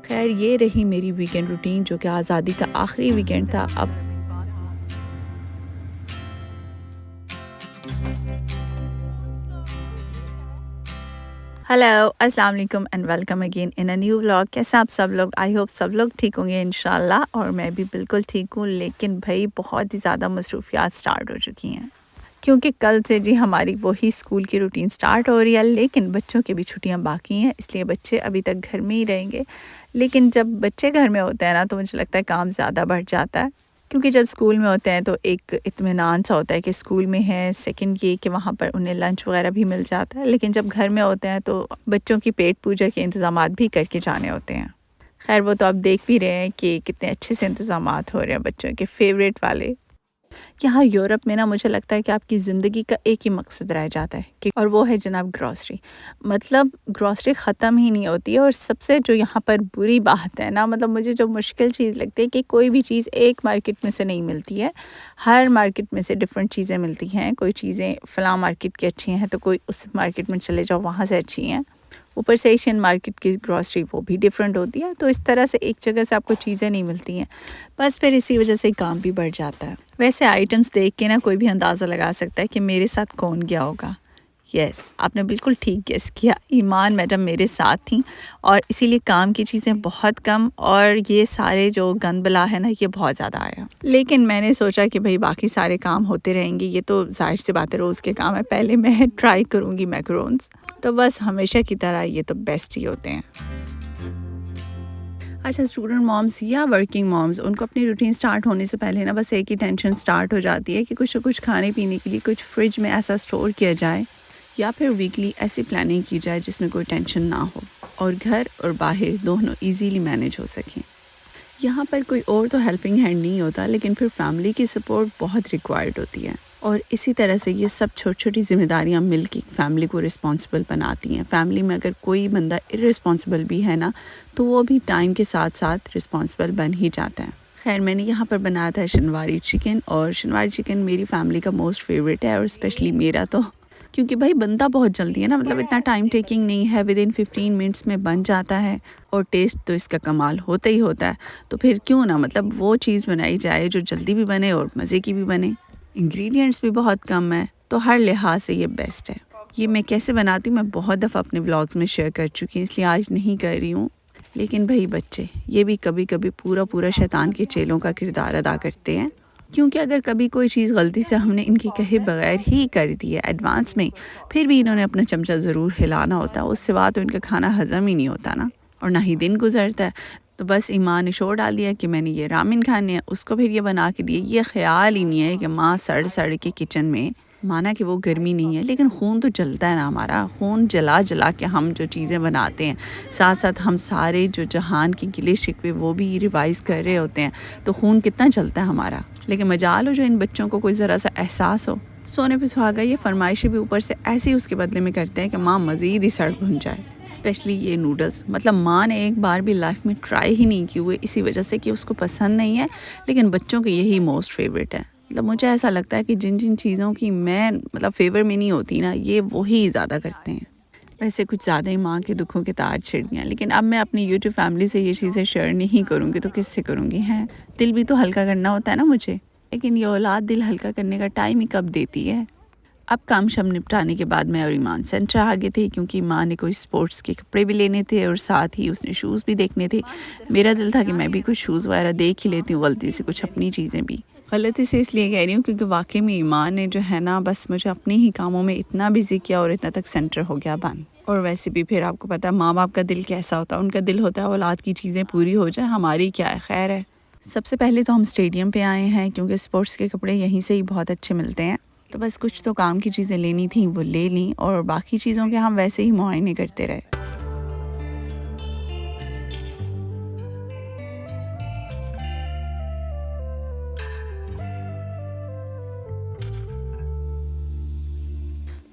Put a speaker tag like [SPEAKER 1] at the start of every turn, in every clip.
[SPEAKER 1] खैर ये रही मेरी वीकेंड रूटीन, जो कि आज़ादी का आखिरी वीकेंड था। अब हेलो, अस्सलाम वालेकुम and welcome again in a new vlog. कैसे आप सब लोग? आई होप सब लोग ठीक होंगे इंशाल्लाह, और मैं भी बिल्कुल ठीक हूँ। लेकिन भाई बहुत ही ज़्यादा मसरूफियात स्टार्ट हो चुकी हैं, क्योंकि कल से जी हमारी वही स्कूल की रूटीन स्टार्ट हो रही है। लेकिन बच्चों की भी छुट्टियां बाकी हैं, इसलिए बच्चे अभी तक घर में ही रहेंगे। लेकिन जब बच्चे घर में होते हैं ना, तो मुझे लगता है काम ज़्यादा बढ़ जाता है, क्योंकि जब स्कूल में होते हैं तो एक इत्मीनान सा होता है कि स्कूल में है। सेकंड ये कि वहाँ पर उन्हें लंच वगैरह भी मिल जाता है। लेकिन जब घर में होते हैं तो बच्चों की पेट पूजा के इंतज़ामात भी करके जाने होते हैं। खैर वो तो आप देख भी रहे हैं कि कितने अच्छे से इंतज़ामात हो रहे हैं बच्चों के फेवरेट वाले। यहाँ यूरोप में ना मुझे लगता है कि आपकी ज़िंदगी का एक ही मकसद रह जाता है कि, और वो है जनाब ग्रॉसरी। मतलब ग्रॉसरी ख़त्म ही नहीं होती है। और सबसे जो यहाँ पर बुरी बात है ना, मतलब मुझे जो मुश्किल चीज़ लगती है कि कोई भी चीज़ एक मार्केट में से नहीं मिलती है। हर मार्केट में से डिफरेंट चीज़ें मिलती हैं। कोई चीज़ें फ़लाँ मार्केट की अच्छी हैं तो कोई उस मार्केट में चले जाओ, वहाँ से अच्छी हैं। ऊपर से एशियन मार्केट की ग्रॉसरी वो भी डिफरेंट होती है। तो इस तरह से एक जगह से आपको चीज़ें नहीं मिलती हैं। बस फिर इसी वजह से काम भी बढ़ जाता है। वैसे आइटम्स देख के ना कोई भी अंदाज़ा लगा सकता है कि मेरे साथ कौन गया होगा। यस, आपने बिल्कुल ठीक गेस किया। ईमान मैडम मेरे साथ थी, और इसीलिए काम की चीज़ें बहुत कम, और ये सारे जो गंद बला है ना, ये बहुत ज़्यादा आया। लेकिन मैंने सोचा कि भाई बाकी सारे काम होते रहेंगे, ये तो ज़ाहिर सी बात है, रोज़ के काम है। पहले मैं ट्राई करूँगी मैकरोन्स। तो बस हमेशा की तरह ये तो बेस्ट ही होते हैं। अच्छा, स्टूडेंट मॉम्स या वर्किंग मॉम्स, उनको अपनी रूटीन स्टार्ट होने से पहले ना बस एक ही टेंशन स्टार्ट हो जाती है कि कुछ ना कुछ खाने पीने के लिए कुछ फ्रिज में ऐसा स्टोर किया जाए, या फिर वीकली ऐसी प्लानिंग की जाए जिसमें कोई टेंशन ना हो, और घर और बाहर दोनों इजीली मैनेज हो सकें। यहाँ पर कोई और तो हेल्पिंग हैंड नहीं होता, लेकिन फिर फैमिली की सपोर्ट बहुत रिक्वायर्ड होती है। और इसी तरह से ये सब छोटी छोटी जिम्मेदारियाँ मिल के फैमिली को रिस्पॉन्सिबल बनाती हैं। फैमिली में अगर कोई बंदा इर्रिस्पॉन्सिबल भी है ना, तो वो भी टाइम के साथ साथ रिस्पॉन्सिबल बन ही जाता है। खैर मैंने यहाँ पर बनाया था शनवारी चिकन, और शनवारी चिकन मेरी फैमिली का मोस्ट फेवरेट है, और स्पेशली मेरा तो, क्योंकि भाई बनता बहुत जल्दी है ना, मतलब इतना टाइम टेकिंग नहीं है, विद इन 15 मिनट्स में बन जाता है। और टेस्ट तो इसका कमाल होता ही होता है। तो फिर क्यों ना मतलब वो चीज़ बनाई जाए जो जल्दी भी बने और मज़े की भी बने। इंग्रेडिएंट्स भी बहुत कम है, तो हर लिहाज से ये बेस्ट है। ये मैं कैसे बनाती हूँ मैं बहुत दफ़ा अपने व्लॉग्स में शेयर कर चुकी हूँ, इसलिए आज नहीं कर रही हूँ। लेकिन भाई बच्चे ये भी कभी कभी पूरा पूरा शैतान के चेलों का किरदार अदा करते हैं, क्योंकि अगर कभी कोई चीज़ गलती से हमने इनके कहे बगैर ही कर दी है एडवांस में, फिर भी इन्होंने अपना चमचा ज़रूर हिलाना होता है। उसके सिवा तो इनका खाना हज़म ही नहीं होता ना, और ना ही दिन गुजरता है। तो बस ईमान ने शोर डाल दिया कि मैंने ये रामेन खाने हैं, उसको फिर ये बना के दिए। ये ख्याल ही नहीं है कि माँ सड़ सड़ के किचन में, माना कि वो गर्मी नहीं है, लेकिन खून तो जलता है ना हमारा। खून जला जला के हम जो चीज़ें बनाते हैं, साथ साथ हम सारे जो जहान के गिले शिकवे वो भी रिवाइज़ कर रहे होते हैं, तो खून कितना जलता है हमारा। लेकिन मजाल हो जो इन बच्चों को कोई ज़रा सा एहसास हो। सोने पे सुहागा ये फरमाइशें भी ऊपर से ऐसी उसके बदले में करते हैं कि माँ मज़ीद ही सड़ भुन जाए। स्पेशली ये नूडल्स, मतलब माँ ने एक बार भी लाइफ में ट्राई ही नहीं किए हुए, इसी वजह से कि उसको पसंद नहीं है। लेकिन बच्चों के यही मोस्ट फेवरेट है। मतलब मुझे ऐसा लगता है कि जिन जिन चीज़ों की मैं मतलब फेवर में नहीं होती ना, ये वही ज़्यादा करते हैं। वैसे कुछ ज़्यादा ही माँ के दुखों के तार छिड़ गए हैं। लेकिन अब मैं अपनी यूट्यूब फैमिली से ये चीज़ें शेयर नहीं करूँगी तो किससे करूँगी? हैं, दिल भी तो हल्का करना होता है ना मुझे। लेकिन ये औलाद दिल हल्का करने का टाइम ही कब देती है। अब काम शम निपटाने के बाद मैं और ईमान सेंटर आ गए थे, क्योंकि माँ ने कोई स्पोर्ट्स के कपड़े भी लेने थे, और साथ ही उसने शूज़ भी देखने थे। मेरा दिल था कि मैं भी कुछ शूज़ वगैरह देख ही लेती हूँ, गलती से कुछ अपनी चीज़ें भी। गलती से इसलिए कह रही हूँ क्योंकि वाकई में ईमान ने जो है ना, बस मुझे अपने ही कामों में इतना बिजी किया, और इतना तक सेंटर हो गया बंद। और वैसे भी फिर आपको पता है माँ बाप का दिल कैसा होता है। उनका दिल होता है औलाद की चीज़ें पूरी हो जाए, हमारी क्या है। खैर है, सबसे पहले तो हम स्टेडियम पे आए हैं, क्योंकि स्पोर्ट्स के कपड़े यहीं से ही बहुत अच्छे मिलते हैं। तो बस कुछ तो काम की चीज़ें लेनी थी, वो ले ली, और बाकी चीज़ों के हम वैसे ही मुआयने करते रहे।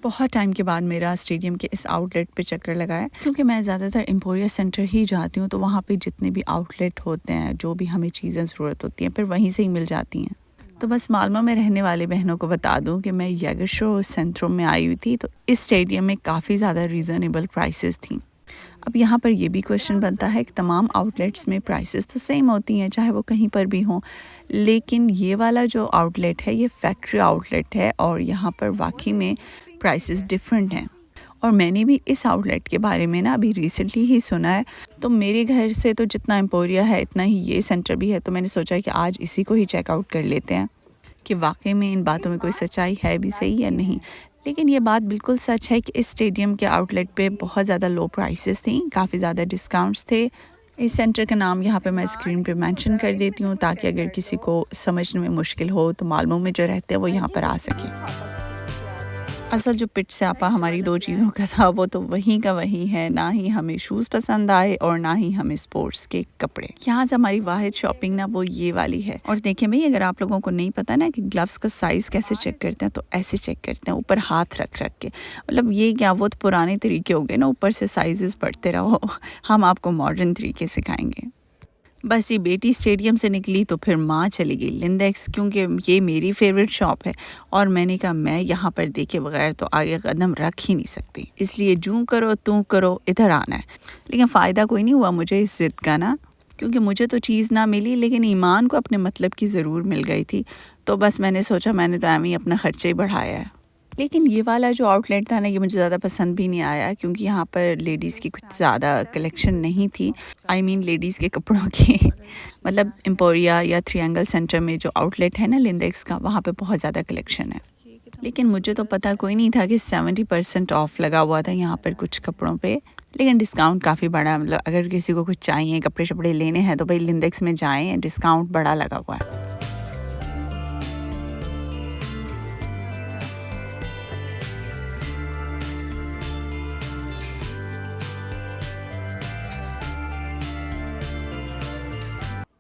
[SPEAKER 1] बहुत टाइम के बाद मेरा स्टेडियम के इस आउटलेट पे चक्कर लगा है, क्योंकि मैं ज़्यादातर एम्पोरिया सेंटर ही जाती हूँ। तो वहाँ पे जितने भी आउटलेट होते हैं, जो भी हमें चीज़ें ज़रूरत होती हैं, फिर वहीं से ही मिल जाती हैं। तो बस मालमा में रहने वाले बहनों को बता दूं कि मैं यगशो सेंट्रो में आई हुई थी, तो इस स्टेडियम में काफ़ी ज़्यादा रीज़नेबल प्राइसेस थी। अब यहाँ पर ये भी क्वेश्चन बनता है कि तमाम आउटलेट्स में प्राइसेस तो सेम होती हैं, चाहे वो कहीं पर भी हों, लेकिन ये वाला जो आउटलेट है ये फैक्ट्री आउटलेट है और यहाँ पर वाकई में प्राइसेस डिफरेंट हैं। और मैंने भी इस आउटलेट के बारे में ना अभी रिसेंटली ही सुना है, तो मेरे घर से तो जितना एम्पोरिया है इतना ही ये सेंटर भी है, तो मैंने सोचा कि आज इसी को ही चेकआउट कर लेते हैं कि वाकई में इन बातों में कोई सच्चाई है भी सही या नहीं। लेकिन ये बात बिल्कुल सच है कि इस स्टेडियम के आउटलेट पे बहुत ज़्यादा लो प्राइसेस थी, काफ़ी ज़्यादा डिस्काउंट्स थे। इस सेंटर का नाम यहाँ पे मैं स्क्रीन पे मेंशन कर देती हूँ ताकि अगर किसी को समझने में मुश्किल हो तो मालूम में जो रहते हैं वो यहाँ पर आ सके। असल जो पिट स्यापा हमारी दो चीज़ों का था वो तो वहीं का वहीं है, ना ही हमें शूज़ पसंद आए और ना ही हमें स्पोर्ट्स के कपड़े। यहाँ से हमारी वाहिद शॉपिंग ना वो ये वाली है। और देखें भाई, अगर आप लोगों को नहीं पता ना कि ग्लव्स का साइज़ कैसे चेक करते हैं, तो ऐसे चेक करते हैं ऊपर हाथ रख रख के। मतलब ये क्या, वो तो पुराने तरीके हो गए ना, ऊपर से साइज़ पढ़ते रहो। हम आपको मॉडर्न तरीके सिखाएंगे। बस ये बेटी स्टेडियम से निकली तो फिर माँ चली गई लिंडेक्स, क्योंकि ये मेरी फेवरेट शॉप है और मैंने कहा मैं यहाँ पर देखे बगैर तो आगे कदम रख ही नहीं सकती, इसलिए जूं करो तू करो इधर आना है। लेकिन फ़ायदा कोई नहीं हुआ मुझे इस ज़िद का ना, क्योंकि मुझे तो चीज़ ना मिली लेकिन ईमान को अपने मतलब की ज़रूर मिल गई थी। तो बस मैंने सोचा मैंने तो एम ही अपना ख़र्चा ही बढ़ाया है। लेकिन ये वाला जो आउटलेट था ना ये मुझे ज़्यादा पसंद भी नहीं आया, क्योंकि यहाँ पर लेडीज़ की कुछ ज़्यादा कलेक्शन नहीं थी। आई मीन लेडीज़ के कपड़ों की। मतलब एम्पोरिया या थ्री एंगल सेंटर में जो आउटलेट है ना लिंडेक्स का, वहाँ पे बहुत ज़्यादा कलेक्शन है। लेकिन मुझे तो पता कोई नहीं था कि 70% ऑफ लगा हुआ था यहाँ पर कुछ कपड़ों पे। लेकिन डिस्काउंट काफ़ी बड़ा, मतलब अगर किसी को कुछ चाहिए कपड़े शपड़े लेने हैं तो भाई लिंडेक्स में जाएँ, डिस्काउंट बड़ा लगा हुआ है।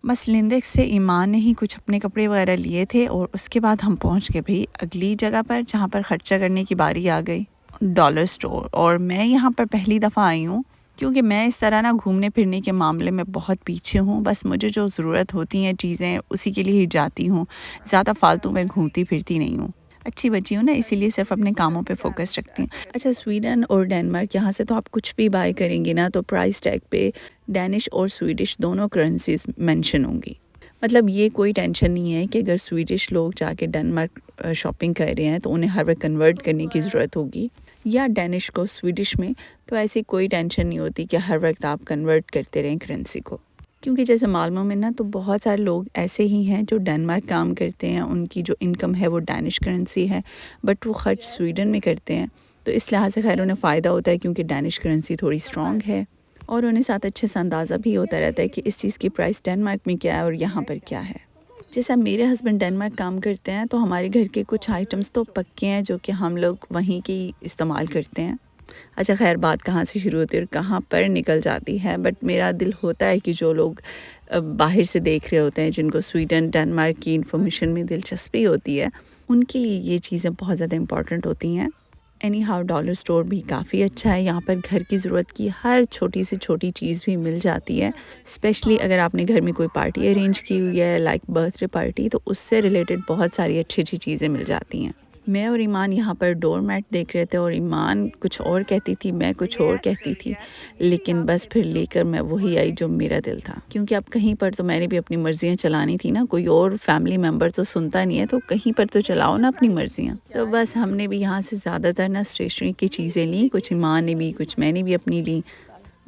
[SPEAKER 1] बस लिंडेक्स से ईमान ने ही कुछ अपने कपड़े वगैरह लिए थे और उसके बाद हम पहुंच गए भाई अगली जगह पर जहां पर ख़र्चा करने की बारी आ गई, डॉलर स्टोर। और मैं यहाँ पर पहली दफ़ा आई हूँ, क्योंकि मैं इस तरह ना घूमने फिरने के मामले में बहुत पीछे हूँ। बस मुझे जो ज़रूरत होती हैं चीज़ें उसी के लिए ही जाती हूँ, ज़्यादा फालतू में घूमती फिरती नहीं हूँ। अच्छी बच्ची हूँ ना, इसीलिए सिर्फ अपने कामों पे फोकस रखती हूँ। अच्छा, स्वीडन और डेनमार्क, यहाँ से तो आप कुछ भी बाय करेंगे ना तो प्राइस टैग पे डैनिश और स्वीडिश दोनों करेंसीज मेंशन होंगी। मतलब ये कोई टेंशन नहीं है कि अगर स्वीडिश लोग जाके डेनमार्क शॉपिंग कर रहे हैं तो उन्हें हर वक्त कन्वर्ट करने की ज़रूरत होगी, या डैनिश को स्वीडिश में, तो ऐसी कोई टेंशन नहीं होती कि हर वक्त आप कन्वर्ट करते रहें करेंसी को। क्योंकि जैसे मालूम में ना तो बहुत सारे लोग ऐसे ही हैं जो डेनमार्क काम करते हैं, उनकी जो इनकम है वो डैनिश करेंसी है, बट वो ख़र्च स्वीडन में करते हैं। तो इस लिहाज से खैर उन्हें फ़ायदा होता है क्योंकि डैनिश करेंसी थोड़ी स्ट्रॉन्ग है, और उन्हें साथ अच्छे से अंदाज़ा भी होता रहता है कि इस चीज़ की प्राइस डेनमार्क में क्या है और यहाँ पर क्या है। जैसा मेरे हस्बैंड डेनमार्क काम करते हैं तो हमारे घर के कुछ आइटम्स तो पक्के हैं जो कि हम लोग वहीं की इस्तेमाल करते हैं। अच्छा खैर, बात कहाँ से शुरू होती है और कहाँ पर निकल जाती है, बट मेरा दिल होता है कि जो लोग बाहर से देख रहे होते हैं, जिनको स्वीडन डेनमार्क की इन्फॉर्मेशन में दिलचस्पी होती है, उनके लिए ये चीज़ें बहुत ज़्यादा इम्पॉर्टेंट होती हैं। एनी हाउ डॉलर स्टोर भी काफ़ी अच्छा है, यहाँ पर घर की ज़रूरत की हर छोटी से छोटी चीज़ भी मिल जाती है। स्पेशली अगर आपने घर में कोई पार्टी अरेंज की हुई है लाइक बर्थडे पार्टी, तो उससे रिलेटेड बहुत सारी अच्छी अच्छी चीज़ें मिल जाती हैं। मैं और ईमान यहाँ पर डोर मैट देख रहे थे और ईमान कुछ और कहती थी, मैं कुछ और कहती थी, लेकिन बस फिर लेकर मैं वही आई जो मेरा दिल था। क्योंकि अब कहीं पर तो मैंने भी अपनी मर्जियाँ चलानी थी ना, कोई और फैमिली मेम्बर तो सुनता नहीं है, तो कहीं पर तो चलाओ ना अपनी मर्जियाँ। तो बस हमने भी यहाँ से ज़्यादातर ना स्टेशनरी की चीज़ें ली, कुछ ईमान ने भी कुछ मैंने भी अपनी ली।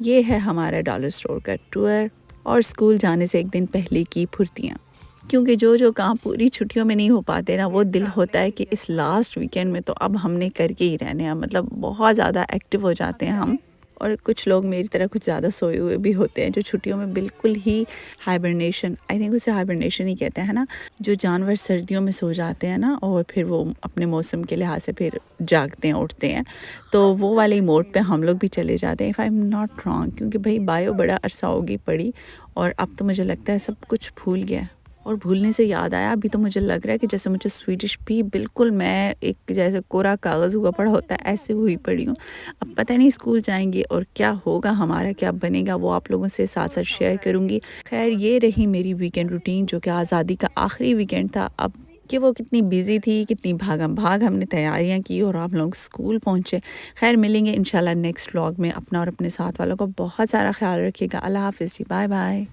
[SPEAKER 1] ये है हमारा डॉलर स्टोर का टूर और स्कूल जाने से एक दिन पहले की फुर्तियाँ। क्योंकि जो जो काम पूरी छुट्टियों में नहीं हो पाते ना, वो दिल होता है कि इस लास्ट वीकेंड में तो अब हमने करके ही रहने हैं। मतलब बहुत ज़्यादा एक्टिव हो जाते हैं हम, और कुछ लोग मेरी तरह कुछ ज़्यादा सोए हुए भी होते हैं जो छुट्टियों में बिल्कुल ही हाइबरनेशन, आई थिंक उसे हाइबरनेशन ही कहते हैं ना, जो जानवर सर्दियों में सो जाते हैं ना और फिर वो अपने मौसम के लिहाज से फिर जागते हैं, उठते हैं, तो वो वाले मोड पे हम लोग भी चले जाते हैं, if I am not wrong. क्योंकि भाई बायो बड़ा अरसा होगी पड़ी और अब तो मुझे लगता है सब कुछ भूल गया। और भूलने से याद आया, अभी तो मुझे लग रहा है कि जैसे मुझे स्वीडिश भी बिल्कुल, मैं एक जैसे कोरा कागज़ हुआ पड़ा होता है ऐसे हुई पड़ी हूँ। अब पता नहीं स्कूल जाएंगे और क्या होगा, हमारा क्या बनेगा, वो आप लोगों से साथ साथ शेयर करूँगी। खैर, ये रही मेरी वीकेंड रूटीन, जो कि आज़ादी का आखिरी वीकेंड था। अब कि वो कितनी बिज़ी थी, कितनी भागम-भाग हमने तैयारियाँ की और आप लोग स्कूल पहुँचे। ख़ैर मिलेंगे इंशाल्लाह नेक्स्ट व्लॉग में। अपना और अपने साथ वालों का बहुत सारा ख़्याल रखिएगा। अल्लाह हाफ़िज़ जी, बाय-बाय।